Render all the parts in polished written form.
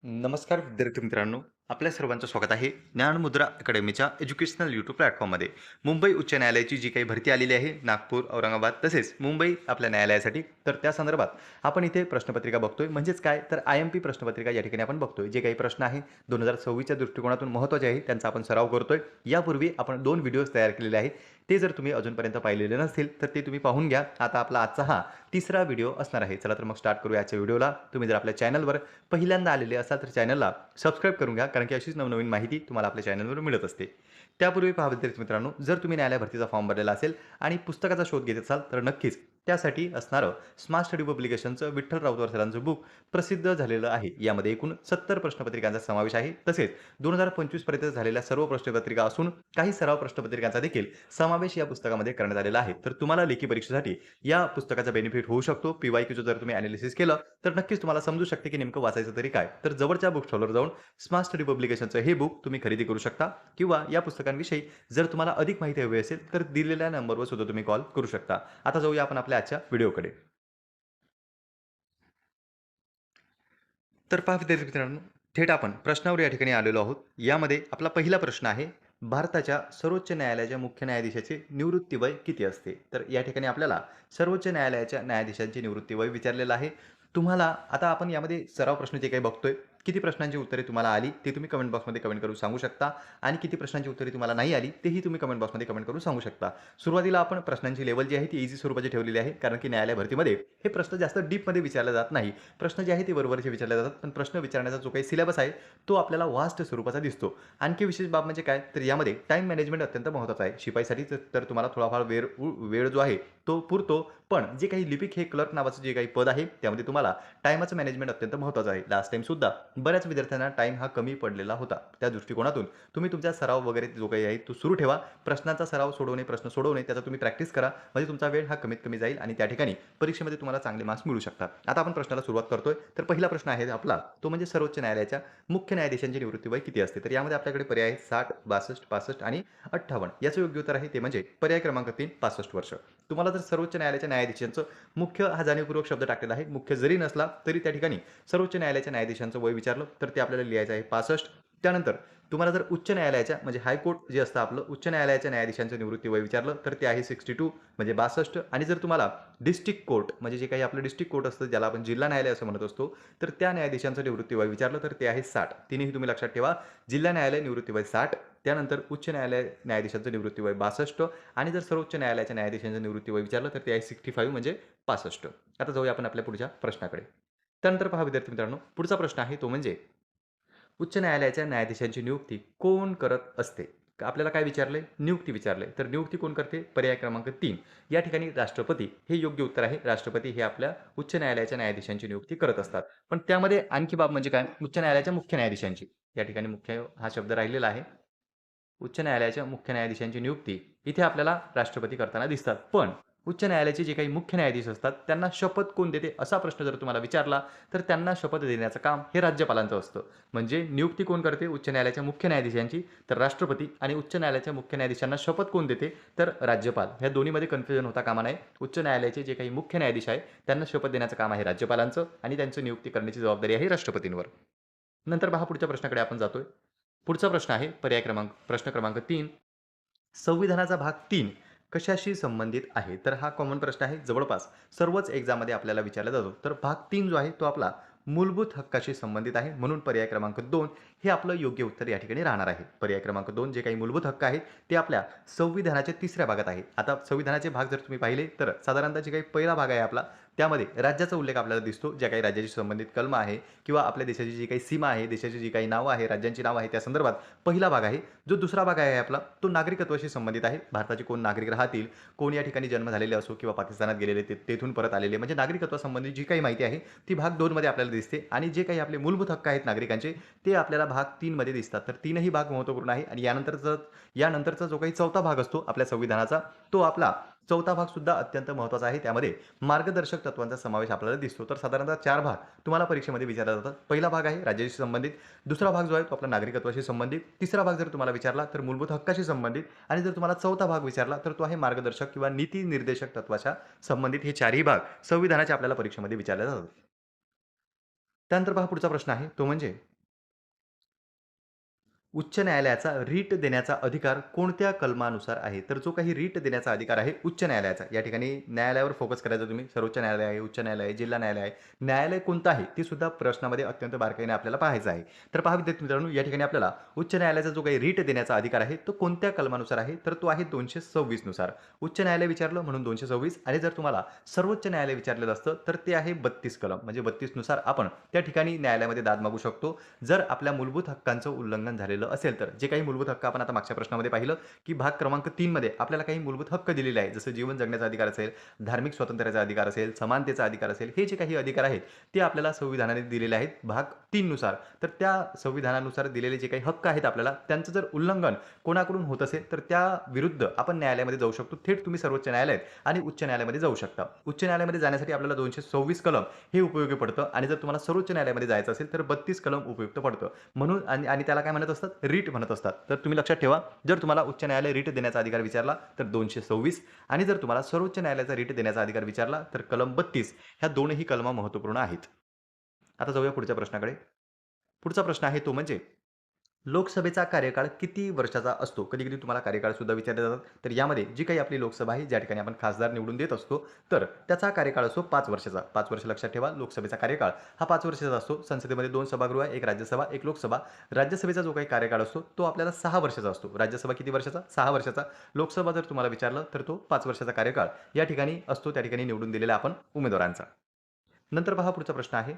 नमस्कार विद्यार्थी मित्रांनो, आपल्या सर्वांचं स्वागत आहे ज्ञानमुद्रा अकॅडमीच्या एज्युकेशनल यूट्यूब प्लॅटफॉर्ममध्ये. मुंबई उच्च न्यायालयाची जी काही भरती आलेली आहे नागपूर, औरंगाबाद तसेच मुंबई आपल्या न्यायालयासाठी, तर त्या संदर्भात आपण इथे प्रश्नपत्रिका बघतोय. म्हणजेच काय तर IMP प्रश्नपत्रिका या ठिकाणी आपण बघतोय. जे काही प्रश्न आहे 2026च्या दृष्टिकोनातून महत्त्वाचे आहे त्यांचा आपण सराव करतोय. यापूर्वी आपण 2 व्हिडिओज तयार केलेले आहेत. ते जर तुम्ही अजूनपर्यंत पाहिलेले नसतील तर ते तुम्ही पाहून घ्या. आता आपला आजचा हा तिसरा व्हिडिओ असणार आहे. चला तर मग स्टार्ट करूया आजच्या व्हिडिओला. तुम्ही जर आपल्या चॅनलवर पहिल्यांदा आलेले असाल तर चॅनलला सबस्क्राईब करून घ्या, कारण की अशीच नवनवीन माहिती तुम्हाला आपल्या चॅनलवर मिळत असते. त्यापूर्वी पहा विद्यार्थी मित्रांनो, जर तुम्ही न्यायालय भरतीचा फॉर्म भरलेला असेल आणि पुस्तकाचा शोध घेत असाल तर नक्कीच त्यासाठी असणारं स्मार्ट स्टडी पब्लिकेशनचं विठ्ठल राऊतवार सरांचं बुक प्रसिद्ध झालेलं आहे. यामध्ये एकूण 70 प्रश्नपत्रिकांचा समावेश आहे. तसेच 2025 पर्यंत झालेल्या सर्व प्रश्नपत्रिका असून काही सराव प्रश्नपत्रिकांचा देखील समावेश या पुस्तकामध्ये करण्यात आलेला आहे. तर तुम्हाला लेखी परीक्षेसाठी या पुस्तकाचा बेनिफिट होऊ शकतो. PYQचं जर तुम्ही एनालिसिस केलं तर नक्कीच तुम्हाला समजू शकते की नेमकं वाचायचं तरी काय. तर जवळच्या बुक स्टॉलवर जाऊन स्मार्ट स्टडी पब्लिकेशनचं हे बुक तुम्ही खरेदी करू शकता किंवा या पुस्तकांविषयी जर तुम्हाला अधिक माहिती हवी असेल तर दिलेल्या नंबरवर सुद्धा तुम्ही कॉल करू शकता. आता जाऊया आपण आपल्या आजच्या व्हिडिओकडे. तर पहा विद्यार्थी मित्रांनो, थेट आपण प्रश्नावर या ठिकाणी आलेलो आहोत. यामध्ये आपला पहिला प्रश्न आहे, भारताच्या सर्वोच्च न्यायालयाच्या मुख्य न्यायाधीशाचे निवृत्ती वय किती असते? तर या ठिकाणी आपल्याला सर्वोच्च न्यायालयाच्या न्यायाधीशांचे निवृत्ती वय विचारलेलं आहे. तुम्हाला आता आपण यामध्ये सराव प्रश्न जे काही बघतोय, किती प्रश्नांची उत्तरे तुम्हाला आली ते तुम्ही कमेंट बॉक्समध्ये कमेंट करून सांगू शकता आणि किती प्रश्नांची उत्तरे तुम्हाला नाही आली तेही तुम्ही कमेंट बॉक्समध्ये कमेंट करून सांगू शकता. सुरुवातीला आपण प्रश्नांची लेवल जी आहे ती इझी स्वरूपाची ठेवलेली आहे, कारण की न्यायालय भरतीमध्ये हे प्रश्न जास्त डीपमध्ये विचारले जात नाही. प्रश्न जे आहे ते वरवरचे विचारले जातात, पण प्रश्न विचारण्याचा जो काही सिलेबस आहे तो आपल्याला वास्ट स्वरूपाचा दिसतो. आणखी विशेष बाब म्हणजे काय तर यामध्ये टाईम मॅनेजमेंट अत्यंत महत्त्वाचा आहे. शिपाईसाठी तर तुम्हाला थोडाफार वेळ जो आहे तो पुरतो, पण जे काही लिपिक हे क्लर्क नावाचं जे काही पद आहे त्यामध्ये तुम्हाला टाईमाचं मॅनेजमेंट अत्यंत महत्त्वाचं आहे. लास्ट टाईम सुद्धा बऱ्याच विद्यार्थ्यांना टाईम हा कमी पडलेला होता. त्या दृष्टिकोनातून तुम्ही तुमचा सराव वगैरे जो काही आहे तो सुरू ठेवा. प्रश्नांचा सराव सोडवणे, प्रश्न सोडवणे त्याचा तुम्ही प्रॅक्टिस करा. म्हणजे तुमचा वेळ हा कमीत कमी जाईल आणि त्या ठिकाणी परीक्षेमध्ये तुम्हाला चांगले मार्क्स मिळू शकतात. आता आपण प्रश्नाला सुरुवात करतोय. तर पहिला प्रश्न आहे आपला तो म्हणजे सर्वोच्च न्यायालयाच्या मुख्य न्यायाधीशांची निवृत्ती वय किती असते? तर यामध्ये आपल्याकडे पर्याय आहेत 60, 62, 65 आणि 58. याचं योग्य उत्तर आहे ते म्हणजे पर्याय क्रमांक 3 65 वर्ष. तुम्हाला जर सर्वोच्च न्यायालयाच्या न्यायाधीशांचं मुख्य हा जाणीवपूर्वक शब्द टाकलेला आहे. मुख्य जरी नसला तरी त्या ठिकाणी सर्वोच्च न्यायालयाच्या न्यायाधीशांचं वय विचारलं तर ते आपल्याला लिहायचं आहे 65. त्यानंतर तुम्हाला जर उच्च न्यायालयाच्या म्हणजे हायकोर्ट जे असतं आपलं उच्च न्यायालयाच्या न्यायाधीशांचं निवृत्ती वय विचारलं तर ते आहे 62 म्हणजे 62. आणि जर तुम्हाला डिस्ट्रिक्ट कोर्ट म्हणजे जे काही आपलं डिस्ट्रिक्ट कोर्ट असतं ज्याला आपण जिल्हा न्यायालय असं म्हणत असतो, तर त्या न्यायाधीशांचं निवृत्ती वय विचारलं तर ते आहे 60. तिन्ही तुम्ही लक्षात ठेवा. जिल्हा न्यायालय निवृत्ती वय 60, त्यानंतर उच्च न्यायालय न्यायाधीशांचं निवृत्ती वय 62 आणि जर सर्वोच्च न्यायालयाच्या न्यायाधीशांचं निवृत्ती वय विचारलं तर ते आहे 65 म्हणजे 65. आता जाऊया आपण आपल्या पुढच्या प्रश्नाकडे. त्यानंतर पहा विद्यार्थी मित्रांनो, पुढचा प्रश्न आहे तो म्हणजे उच्च न्यायालयाच्या न्यायाधीशांची नियुक्ती कोण करत असते? आपल्याला काय विचारलंय? नियुक्ती विचारलंय. तर नियुक्ती कोण करते? पर्याय क्रमांक 3. या ठिकाणी राष्ट्रपती हे योग्य उत्तर आहे. राष्ट्रपती हे आपल्या उच्च न्यायालयाच्या न्यायाधीशांची नियुक्ती करत असतात. पण त्यामध्ये आणखी बाब म्हणजे काय? उच्च न्यायालयाच्या मुख्य न्यायाधीशांची. या ठिकाणी मुख्य हा शब्द राहिलेला आहे. उच्च न्यायालयाच्या मुख्य न्यायाधीशांची नियुक्ती इथे आपल्याला राष्ट्रपती करताना दिसतात. पण उच्च न्यायालयाचे जे काही मुख्य न्यायाधीश असतात, त्यांना शपथ कोण देते? असा प्रश्न जर तुम्हाला विचारला, तर त्यांना शपथ देण्याचं काम हे राज्यपालांचं असतं. म्हणजे नियुक्ती कोण करते उच्च न्यायालयाच्या मुख्य न्यायाधीशांची? तर राष्ट्रपती. आणि उच्च न्यायालयाच्या मुख्य न्यायाधीशांना शपथ कोण देते? तर राज्यपाल. ह्या दोन्हीमध्ये कन्फ्युजन होता कामा नये. उच्च न्यायालयाचे जे काही मुख्य न्यायाधीश आहे, त्यांना शपथ देण्याचं काम आहे राज्यपालांचं आणि त्यांची नियुक्ती करण्याची जबाबदारी आहे राष्ट्रपतींवर. नंतर पहा पुढच्या प्रश्नाकडे आपण जातोय. पुढचा प्रश्न आहे प्रश्न क्रमांक 3. संविधानाचा भाग 3 कशाशी संबंधित आहे? तर हा कॉमन प्रश्न आहे. जवळपास सर्वच एक्झाममध्ये आपल्याला विचारला जातो. तर भाग 3 जो आहे तो आपला मूलभूत हक्काशी संबंधित आहे. म्हणून पर्याय क्रमांक 2 हे आपलं योग्य उत्तर या ठिकाणी राहणार आहे. पर्याय क्रमांक 2 जे काही मूलभूत हक्क आहेत ते आपल्या संविधानाच्या 3ऱ्या भागात आहे. आता संविधानाचे भाग जर तुम्ही पाहिले तर साधारणतः जे काही पहिला भाग आहे आपला त्यामध्ये राज्याचा उल्लेख आपल्याला दिसतो. ज्या काही राज्याशी संबंधित कलम आहे किंवा आपल्या देशाची जी काही सीमा आहे, देशाची जी काही नावं आहे, राज्यांची नावं आहे त्या संदर्भात पहिला भाग आहे. जो दुसरा भाग आहे आपला तो नागरिकत्वाशी संबंधित आहे. भारताचे कोण नागरिक राहतील, कोण या ठिकाणी जन्म झालेले असो किंवा पाकिस्तानात गेलेले तेथून परत आलेले म्हणजे नागरिकत्वासंबंधी जी काही माहिती आहे ती भाग 2 मध्ये आपल्याला दिसते आणि जे काही आपले मूलभूत हक्क आहेत नागरिकांचे ते आपल्याला भाग 3 मध्ये दिसतात. तर तीनही भाग महत्त्वपूर्ण आहे आणि यानंतरचा जो काही चौथा भाग असतो आपल्या संविधानाचा तो आपला चौथा भाग सुद्धा अत्यंत महत्त्वाचा आहे. त्यामध्ये मार्गदर्शक तत्त्वांचा समावेश आपल्याला दिसतो. तर साधारणतः 4 भाग तुम्हाला परीक्षेमध्ये विचारले जातात. पहिला भाग आहे राज्याशी संबंधित, दुसरा भाग जो आहे तो आपला नागरिकत्वाशी संबंधित, तिसरा भाग जर तुम्हाला विचारला तर मूलभूत हक्काशी संबंधित आणि जर तुम्हाला चौथा भाग विचारला तर तो आहे मार्गदर्शक किंवा नीती निर्देशक तत्त्वाच्या संबंधित. हे चारही भाग संविधानाच्या आपल्याला परीक्षेमध्ये विचारले जातात. त्यानंतर पहा पुढचा प्रश्न आहे तो म्हणजे उच्च न्यायालयाचा रीट देण्याचा अधिकार कोणत्या कलमानुसार आहे? तर जो काही रीट देण्याचा अधिकार आहे उच्च न्यायालयाचा. या ठिकाणी न्यायालयावर फोकस करायचा तुम्ही. सर्वोच्च न्यायालय आहे, उच्च न्यायालय आहे, जिल्हा न्यायालय आहे. न्यायालय कोणतं आहे? ते सुद्धा प्रश्नामध्ये अत्यंत बारकाईने आपल्याला पाहायचं आहे. तर पहा विद्यार्थी मित्रांनो, या ठिकाणी आपल्याला उच्च न्यायालयाचा जो काही रीट देण्याचा अधिकार आहे, तो कोणत्या कलमानुसार आहे? तर तो आहे 226 नुसार. उच्च न्यायालय विचारलं म्हणून 226 आणि जर तुम्हाला सर्वोच्च न्यायालय विचारलेलं असतं, तर ते आहे 32 कलम. म्हणजे 32 नुसार आपण त्या ठिकाणी न्यायालयामध्ये दाद मागू शकतो. जर आपल्या मूलभूत हक्कांचं उल्लंघन झालेलं असेल तर. जे काही मूलभूत हक्क आपण आता मागच्या प्रश्नामध्ये पाहिलं, की भाग क्रमांक 3 मध्ये आपल्याला काही मूलभूत हक्क दिलेले आहेत. जसं जीवन जगण्याचा अधिकार असेल, धार्मिक स्वातंत्र्याचा अधिकार असेल, समानतेचा अधिकार असेल, हे जे काही अधिकार आहेत, ते आपल्याला संविधानाने दिलेले आहेत भाग 3 नुसार. तर त्या संविधानानुसार दिलेले जे काही हक्क आहेत आपल्याला, त्यांचं जर उल्लंघन कोणाकडून होत असेल, तर त्या विरुद्ध आपण न्यायालयामध्ये जाऊ शकतो. थेट तुम्ही सर्वोच्च न्यायालयात आणि उच्च न्यायालयामध्ये जाऊ शकता. उच्च न्यायालयामध्ये जाण्यासाठी आपल्याला 226 कलम हे उपयोगी पडतं आणि जर तुम्हाला सर्वोच्च न्यायालयामध्ये जायचं असेल, तर 32 कलम उपयुक्त पडतं. म्हणून आणि आणि त्याला काय म्हणत असतात? रीट म्हणत असतात. तर तुम्ही लक्षात ठेवा, जर तुम्हाला उच्च न्यायालय रीट देण्याचा अधिकार विचारला, तर 226 आणि जर तुम्हाला सर्वोच्च न्यायालयाचा रीट देण्याचा अधिकार विचारला, तर कलम 32 ह्या दोनही कलमा महत्त्वपूर्ण आहेत. आता जाऊया पुढच्या प्रश्नाकडे. पुढचा प्रश्न आहे तो म्हणजे लोकसभेचा कार्यकाळ किती वर्षाचा असतो? कधी-कधी तुम्हाला कार्यकाळ सुद्धा विचारले जातात. तर यामध्ये जी काही आपली लोकसभा आहे, ज्या ठिकाणी आपण खासदार निवडून देत असतो, तर त्याचा कार्यकाळ असतो 5 वर्षाचा. 5 वर्ष लक्षात ठेवा, लोकसभेचा कार्यकाळ हा 5 वर्षाचा असतो. संसदेमध्ये 2 सभागृह आहे, 1 राज्यसभा, 1 लोकसभा. राज्यसभेचा जो काही कार्यकाळ असतो, तो आपल्याला 6 वर्षाचा असतो. राज्यसभा किती वर्षाचा? 6 वर्षाचा. लोकसभा जर तुम्हाला विचारलं, तर तो 5 वर्षाचा कार्यकाळ या ठिकाणी असतो, त्या ठिकाणी निवडून दिलेला आपण उमेदवारांचा. नंतर पहा पुढचा प्रश्न आहे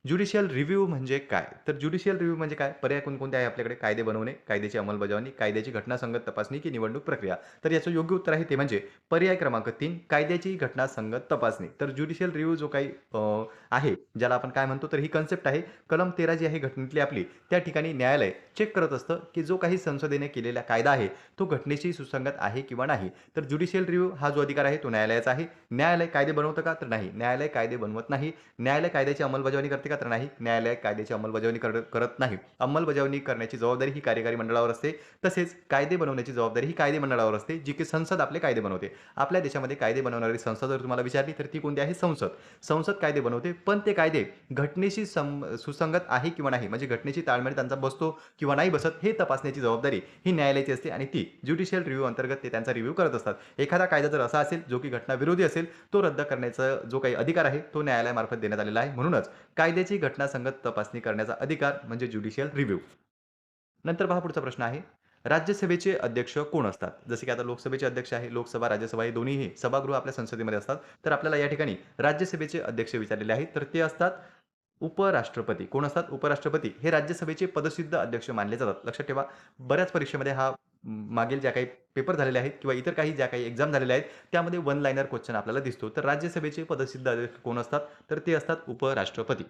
ज्युडिशियल रिव्ह्यू म्हणजे काय? तर ज्युडिशियल रिव्ह्यू म्हणजे काय? पर्याय कोणकोणते आहे आपल्याकडे? कायदे बनवणे, कायद्याची अंमलबजावणी, कायद्याची घटनासंगत तपासणी की निवडणूक प्रक्रिया. तर याचं योग्य उत्तर आहे ते म्हणजे पर्याय क्रमांक 3 कायद्याची घटनासंगत तपासणी. तर ज्युडिशियल रिव्ह्यू जो काही आहे, ज्याला आपण काय म्हणतो तर ही कन्सेप्ट आहे. कलम 13 जी आहे घटनेतली आपली, त्या ठिकाणी न्यायालय चेक करत असतं, की जो काही संसदेने केलेला कायदा आहे, तो घटनेशी सुसंगत आहे किंवा नाही. तर ज्युडिशियल रिव्ह्यू हा जो अधिकार आहे, तो न्यायालयाचा आहे. न्यायालय कायदे बनवतं का? तर नाही. न्यायालय कायदे बनवत नाही. न्यायालय कायद्याची अंमलबजावणी करते का? तर नाही. न्यायालय कायद्याची अंमलबजावणी करत नाही. अंमलबजावणी करण्याची जबाबदारी ही कार्यकारी मंडळावर असते. तसेच कायदे बनवण्याची जबाबदारी ही कायदे मंडळावर असते, जी की संसद आपले कायदे बनवते. आपल्या देशामध्ये कायदे बनवणारी संसद जर तुम्हाला विचारली, तर ती कोणती आहे? संसद. संसद कायदे बनवते, पण ते कायदे घटनेशी सुसंगत आहे किंवा नाही, म्हणजे घटनेशी ताळमेळ त्यांचा बसतो किंवा नाही बसत, हे तपासण्याची जबाबदारी ही न्यायालयाची असते आणि ती ज्युडिशियल रिव्ह्यू अंतर्गत ते त्यांचा रिव्ह्यू करत असतात. एखादा कायदा जर असा असेल, जो की घटनाविरोधी असेल, तो रद्द करण्याचा जो काही अधिकार आहे, तो न्यायालयामार्फत देण्यात आलेला आहे. म्हणूनच कायद्याची घटनासंगत तपासणी करण्याचा अधिकार म्हणजे ज्युडिशियल रिव्ह्यू. नंतर पहा पुढचा प्रश्न आहे, राज्यसभेचे अध्यक्ष कोण असतात? जसे की आता लोकसभेचे अध्यक्ष आहे, लोकसभा, राज्यसभा हे दोन्हीही सभागृह आपल्या संसदेमध्ये असतात. तर आपल्याला या ठिकाणी राज्यसभेचे अध्यक्ष विचारलेले आहेत, तर ते असतात उपराष्ट्रपती. कोण असतात? उपराष्ट्रपती हे राज्यसभेचे पदसिद्ध अध्यक्ष मानले जातात. लक्षात ठेवा, बऱ्याच परीक्षेमध्ये हा मागील ज्या काही पेपर झालेले आहेत किंवा इतर काही ज्या काही एक्झाम झालेल्या आहेत, त्यामध्ये वन लाइनर क्वेश्चन आपल्याला दिसतो. तर राज्यसभेचे पदसिद्ध अध्यक्ष कोण असतात? तर ते असतात उपराष्ट्रपती.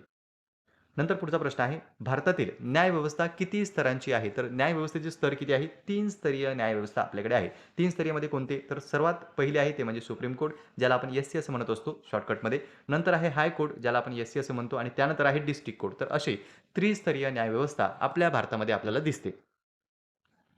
नंतर पुढचा प्रश्न आहे, भारतातील न्यायव्यवस्था किती स्तरांची आहे? तर न्यायव्यवस्थेचे स्तर किती आहे? 3 स्तरीय न्यायव्यवस्था आपल्याकडे आहे. 3 स्तरीयमध्ये कोणते? तर सर्वात पहिले आहे ते म्हणजे सुप्रीम कोर्ट, ज्याला आपण एस-सी असं म्हणत असतो शॉर्टकटमध्ये. नंतर आहे हाय कोर्ट, ज्याला आपण एस-सी असं म्हणतो आणि त्यानंतर आहे डिस्ट्रिक्ट कोर्ट. तर असे त्रिस्तरीय न्यायव्यवस्था आपल्या भारतामध्ये आपल्याला दिसते.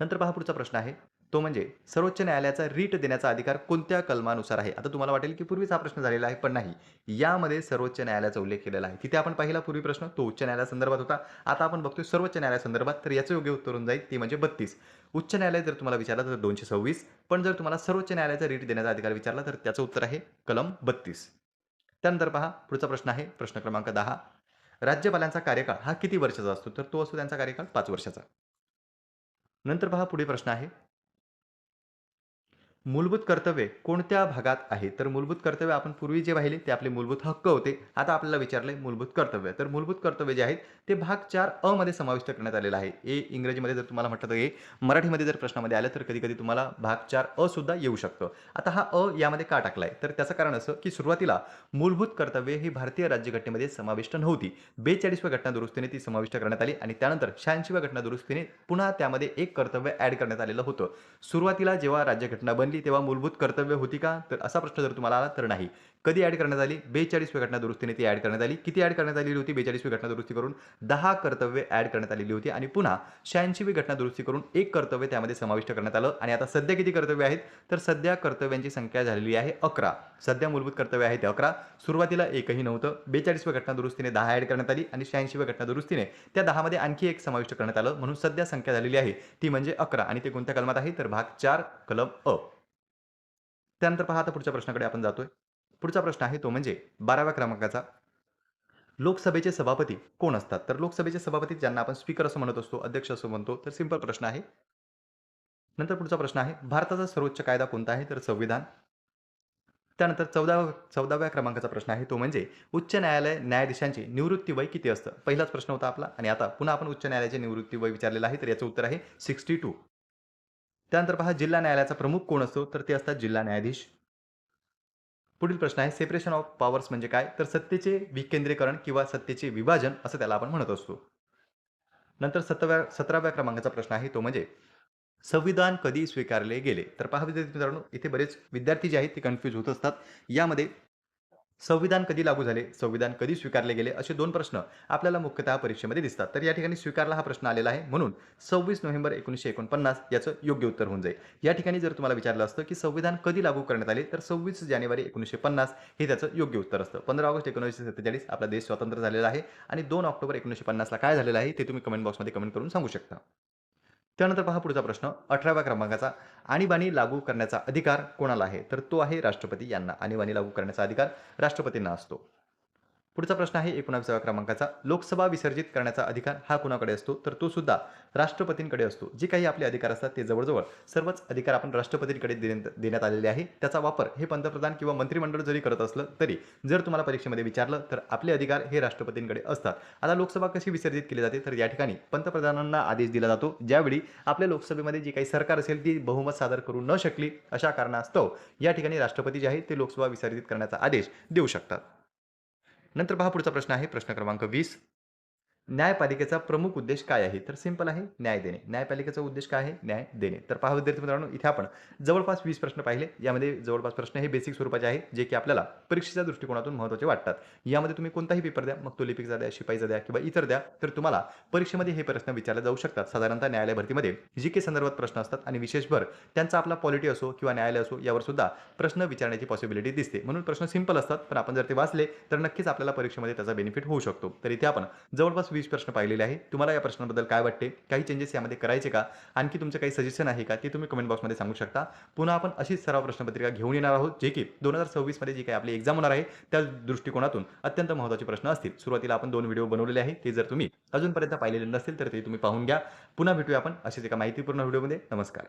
नंतर पहा पुढचा प्रश्न आहे, तो म्हणजे सर्वोच्च न्यायालयाचा रीट देण्याचा अधिकार कोणत्या कलमानुसार आहे? आता तुम्हाला वाटेल की पूर्वीच हा प्रश्न झालेला आहे, पण नाही. यामध्ये सर्वोच्च न्यायालयाचा उल्लेख केलेला आहे. तिथे आपण पाहिला पूर्वी प्रश्न तो उच्च न्यायालयासंदर्भात होता. आता आपण बघतोय सर्वोच्च न्यायालयासंदर्भात, तर याचं योग्य उत्तर होऊन जाईल ते म्हणजे 32. उच्च न्यायालय जर तुम्हाला विचारलं तर 226, पण जर तुम्हाला सर्वोच्च न्यायालयाचा रीट देण्याचा अधिकार विचारला तर त्याचं उत्तर आहे कलम 32. त्यानंतर पहा पुढचा प्रश्न आहे प्रश्न क्रमांक 10. राज्यपालांचा कार्यकाळ हा किती वर्षाचा असतो? तर तो असतो त्यांचा कार्यकाळ 5 वर्षाचा. नंतर पहा पुढे प्रश्न आहे, मूलभूत कर्तव्ये कोणत्या भागात आहे? तर मूलभूत कर्तव्य आपण पूर्वी जे पाहिले ते आपले मूलभूत हक्क होते. आता आपल्याला विचारलंय मूलभूत कर्तव्य. तर मूलभूत कर्तव्य जे आहेत ते भाग 4 अ मध्ये समाविष्ट करण्यात आलेला आहे. इंग्रजीमध्ये जर तुम्हाला म्हटलं तर ए, मराठीमध्ये जर प्रश्नामध्ये आलं तर कधी-कधी तुम्हाला भाग 4 अ सुद्धा येऊ शकतं. आता हा अ यामध्ये का टाकलाय? तर त्याचं कारण असं की सुरुवातीला मूलभूत कर्तव्ये ही भारतीय राज्यघटनेमध्ये समाविष्ट नव्हती. 42व्या घटना दुरुस्तीने ती समाविष्ट करण्यात आली आणि त्यानंतर 86व्या घटना दुरुस्तीने पुन्हा त्यामध्ये एक कर्तव्य ॲड करण्यात आलेलं होतं. सुरुवातीला जेव्हा राज्यघटना बनली तेव्हा मूलभूत कर्तव्य होती का? तर असा प्रश्न जर तुम्हाला आला तर नाही. कधी ॲड करण्यात आली? 42वी घटना दुरुस्तीने ती ॲड करण्यात आली. किती ॲड करण्यात आलेली होती 42वी घटना दुरुस्ती करून? 10 कर्तव्ये ॲड करण्यात आलेली होती आणि पुन्हा 86वी घटना दुरुस्ती करून 1 कर्तव्य त्यामध्ये समाविष्ट करण्यात आलं आणि आता सध्या किती कर्तव्य आहेत? तर सध्या कर्तव्यांची संख्या झालेली आहे 11. सध्या मूलभूत कर्तव्य आहेत 11. सुरुवातीला एकही नव्हतं. 42व्या घटना दुरुस्तीने 10 ॲड करण्यात आली आणि 86व्या घटना दुरुस्तीने त्या 10 मध्ये आणखी एक समाविष्ट करण्यात आलं. म्हणून सध्या संख्या झालेली आहे ती म्हणजे 11 आणि ते कोणत्या कलमात आहे? तर भाग 4 कलम अ. त्यानंतर पहा आता पुढच्या प्रश्नाकडे आपण जातोय. पुढचा प्रश्न आहे तो म्हणजे 12व्या क्रमांकाचा. लोकसभेचे सभापती कोण असतात? तर लोकसभेचे सभापती ज्यांना आपण स्पीकर असं म्हणत असतो, अध्यक्ष असं म्हणतो. तर सिंपल प्रश्न आहे. नंतर पुढचा प्रश्न आहे, भारताचा सर्वोच्च कायदा कोणता आहे? तर संविधान. त्यानंतर 14व्या क्रमांकाचा प्रश्न आहे तो म्हणजे उच्च न्यायालय न्यायाधीशांची निवृत्ती वय किती असतं? पहिलाच प्रश्न होता आपला आणि आता पुन्हा आपण उच्च न्यायालयाचे निवृत्ती वय विचारलेलं आहे, तर याचं उत्तर आहे 62. त्यानंतर पहा जिल्हा न्यायालयाचा प्रमुख कोण असतो? तर ते असतात जिल्हा न्यायाधीश. पुढील प्रश्न आहे सेपरेशन ऑफ पॉवर्स म्हणजे काय? तर सत्तेचे विकेंद्रीकरण किंवा सत्तेचे विभाजन असं त्याला आपण म्हणत असतो. नंतर 17व्या क्रमांकाचा प्रश्न आहे तो म्हणजे संविधान कधी स्वीकारले गेले? तर पहा विद्यार्थी मित्रांनो, इथे बरेच विद्यार्थी जे आहेत ते कन्फ्यूज होत असतात. यामध्ये संविधान कधी लागू झाले, संविधान कधी स्वीकारले गेले, असे 2 प्रश्न आपल्याला मुख्यतः परीक्षेमध्ये दिसतात. तर या ठिकाणी स्वीकारला हा प्रश्न आलेला आहे. म्हणून 26 नोव्हेंबर 1949 याचं योग्य उत्तर होऊन जाईल. या ठिकाणी जर तुम्हाला विचारलं असतं, की संविधान कधी लागू करण्यात आले, तर 26 जानेवारी 1950 हे त्याचं योग्य उत्तर असतं. 15 ऑगस्ट 1947 आपला देश स्वतंत्र झालेला आहे आणि 2 ऑक्टोबर 1950 ला काय झालेलं आहे, ते तुम्ही कमेंट बॉक्समध्ये कमेंट करून सांगू शकता. त्यानंतर पहा पुढचा प्रश्न 18व्या क्रमांकाचा. आणीबाणी लागू करण्याचा अधिकार कोणाला आहे? तर तो आहे राष्ट्रपती यांना. आणीबाणी लागू करण्याचा अधिकार राष्ट्रपतींना असतो. पुढचा प्रश्न आहे 19व्या क्रमांकाचा. लोकसभा विसर्जित करण्याचा अधिकार हा कुणाकडे असतो? तर तो सुद्धा राष्ट्रपतींकडे असतो. जे काही आपले अधिकार असतात ते जवळ सर्वच अधिकार आपण राष्ट्रपतींकडे देण्यात आलेले आहे. त्याचा वापर हे पंतप्रधान किंवा मंत्रिमंडळ जरी करत असलं तरी जर तुम्हाला परीक्षेमध्ये विचारलं तर आपले अधिकार हे राष्ट्रपतींकडे असतात. आता लोकसभा कशी विसर्जित केली जाते? तर या ठिकाणी पंतप्रधानांना आदेश दिला जातो. ज्यावेळी आपल्या लोकसभेमध्ये जी काही सरकार असेल ती बहुमत सादर करू न शकली अशा कारणास्तव या ठिकाणी राष्ट्रपती जे आहेत ते लोकसभा विसर्जित करण्याचा आदेश देऊ शकतात. नंतर पहा पुढचा प्रश्न आहे प्रश्न क्रमांक 20. न्यायपालिकेचा प्रमुख उद्देश काय आहे? तर सिंपल आहे न्याय देणे. न्यायपालिकेचा उद्देश काय आहे? न्याय देणे. तर पहा विद्यार्थी मित्रांनो, इथे आपण जवळपास 20 प्रश्न पाहिले. यामध्ये जवळपास प्रश्न हे बेसिक स्वरूपाचे आहेत, जे की आपल्याला परीक्षेच्या दृष्टिकोनातून महत्त्वाचे वाटतात. यामध्ये तुम्ही कोणताही पेपर द्या, मग तो लिपिकचा द्या, शिपाईचा द्या किंवा इतर द्या, तर तुम्हाला परीक्षेमध्ये हे प्रश्न विचारले जाऊ शकतात. साधारणतः न्यायालय भरतीमध्ये जी संदर्भात प्रश्न असतात आणि विशेष भर त्यांचा आपला पॉलिटी असो किंवा न्यायालय असो यावर सुद्धा प्रश्न विचारण्याची पॉसिबिलिटी दिसते. म्हणून प्रश्न सिंपल असतात, पण आपण जर ते वाचले तर नक्कीच आपल्याला परीक्षेमध्ये त्याचा बेनिफिट होऊ शकतो. तर इथे आपण जवळपास 20 प्रश्न पाहिलेले आहेत. तुम्हाला या प्रश्नाबद्दल काय वाटते? काही चेंजेस यामध्ये करायचे का? आणखी तुमचं काही सजेशन आहे का? ते तुम्ही कमेंट बॉक्समध्ये सांगू शकता. पुन्हा आपण अशीच सराव प्रश्नपत्रिका घेऊन येणार आहोत, जे की 2026 मध्ये जी काही आपली एक्झाम होणार आहे, त्या दृष्टिकोनातून अत्यंत महत्त्वाचे प्रश्न असतील. सुरुवातीला आपण 2 व्हिडिओ बनवलेले आहेत. ते जर तुम्ही अजूनपर्यंत पाहिलेले नसतील, तर ते तुम्ही पाहून घ्या. पुन्हा भेटूया आपण अशाच एका माहितीपूर्ण व्हिडिओमध्ये. नमस्कार.